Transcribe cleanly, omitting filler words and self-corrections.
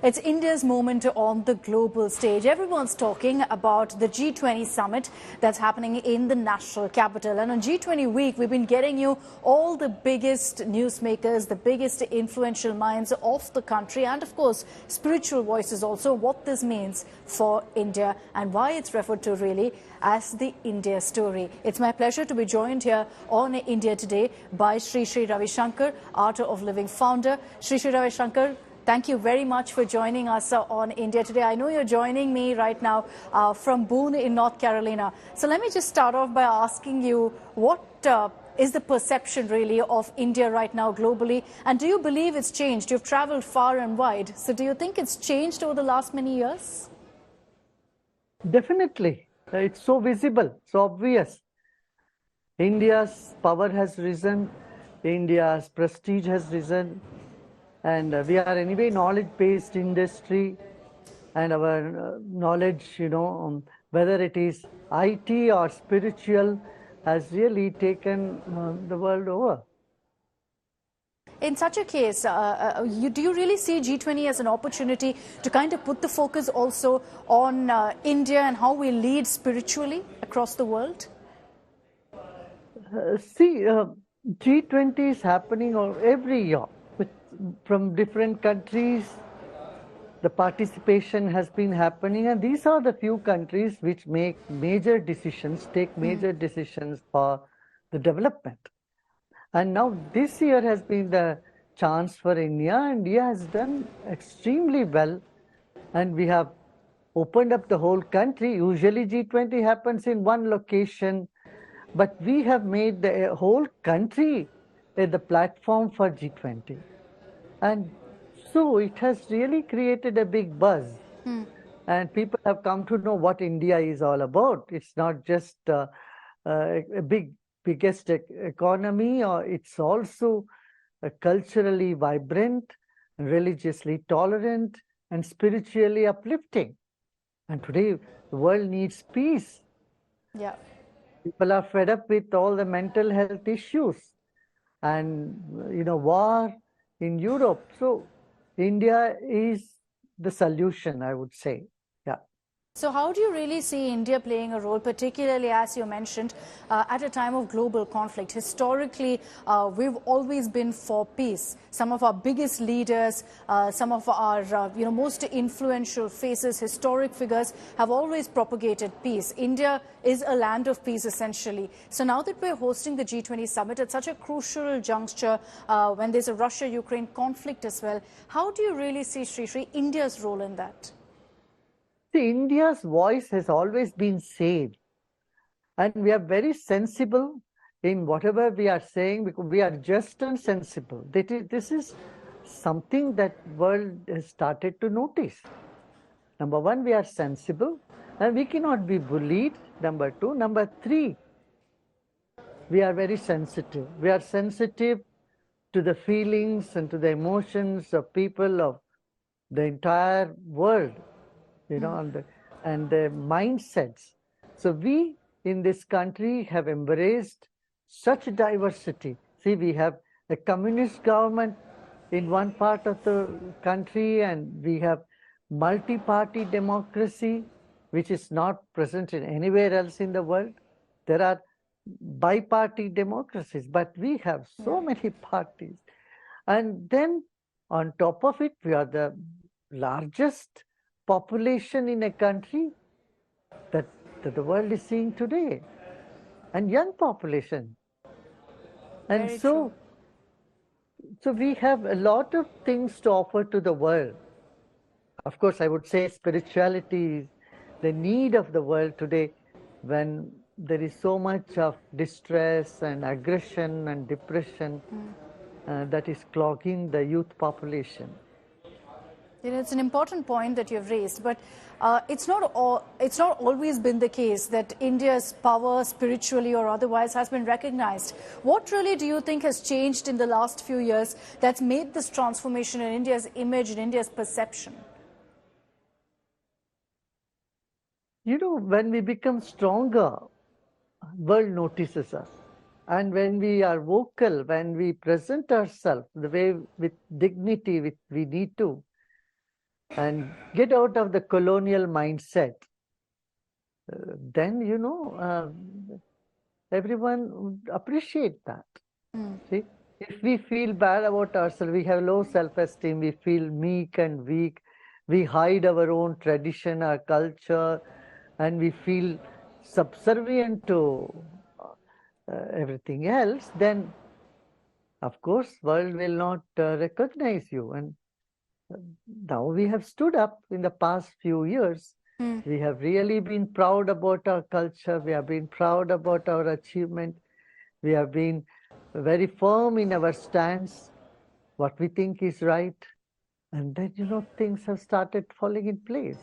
It's India's moment on the global stage. Everyone's talking about the G20 summit that's happening in the national capital. And on G20 week, we've been getting you all the biggest newsmakers, the biggest influential minds of the country, and of course, spiritual voices also, what this means for India and why it's referred to really as the India story. It's my pleasure to be joined here on India Today by Sri Ravi, Art of Living founder. Sri Ravi, thank you very much for joining us on India Today. I know you're joining me right now from Boone in North Carolina. So let me just start off by asking you, what is the perception really of India right now globally? And do you believe it's changed? You've traveled far and wide. So do you think it's changed over the last many years? Definitely. It's so visible, so obvious. India's power has risen. India's prestige has risen. And we are anyway knowledge-based industry, and our knowledge, whether it is IT or spiritual, has really taken the world over. In such a case, do you really see G20 as an opportunity to kind of put the focus also on India and how we lead spiritually across the world? G20 is happening every year. From different countries, the participation has been happening, and these are the few countries which make major decisions, take major decisions for the development. And now this year has been the chance for India. India has done extremely well, and we have opened up the whole country. Usually G20 happens in one location, but we have made the whole country the platform for G20. And so it has really created a big buzz. And people have come to know what India is all about. It's not just a biggest economy, or it's also culturally vibrant, religiously tolerant, and spiritually uplifting. And today, the world needs peace. Yeah. People are fed up with all the mental health issues and, war in Europe. So India is the solution, I would say. Yeah. So how do you really see India playing a role, particularly, as you mentioned, at a time of global conflict? Historically, we've always been for peace. Some of our biggest leaders, some of our most influential faces, historic figures, have always propagated peace. India is a land of peace, essentially. So now that we're hosting the G20 summit at such a crucial juncture, when there's a Russia-Ukraine conflict as well, how do you really see, Sri, India's role in that? India's voice has always been saved, and we are very sensible in whatever we are saying, because we are just and sensible. This is something that world has started to notice. Number one, we are sensible, and we cannot be bullied. Number two. Number three, we are very sensitive. We are sensitive to the feelings and to the emotions of people of the entire world. And the mindsets. So we in this country have embraced such diversity. See, we have a communist government in one part of the country, and we have multi-party democracy, which is not present in anywhere else in the world. There are bi-party democracies, but we have so many parties. And then on top of it, we are the largest population in a country that the world is seeing today, and young population. And so we have a lot of things to offer to the world. Of course, I would say spirituality is the need of the world today, when there is so much of distress and aggression and depression that is clogging the youth population. It's an important point that you've raised, but it's not always been the case that India's power, spiritually or otherwise, has been recognized. What really do you think has changed in the last few years that's made this transformation in India's image, in India's perception? When we become stronger, world notices us. And when we are vocal, when we present ourselves the way with dignity we need to, and get out of the colonial mindset, then, everyone would appreciate that. See, if we feel bad about ourselves, we have low self-esteem, we feel meek and weak, we hide our own tradition, our culture, and we feel subservient to everything else, then of course world will not recognize you. And now we have stood up in the past few years. We have really been proud about our culture. We have been proud about our achievement. We have been very firm in our stance, what we think is right. And then, things have started falling in place.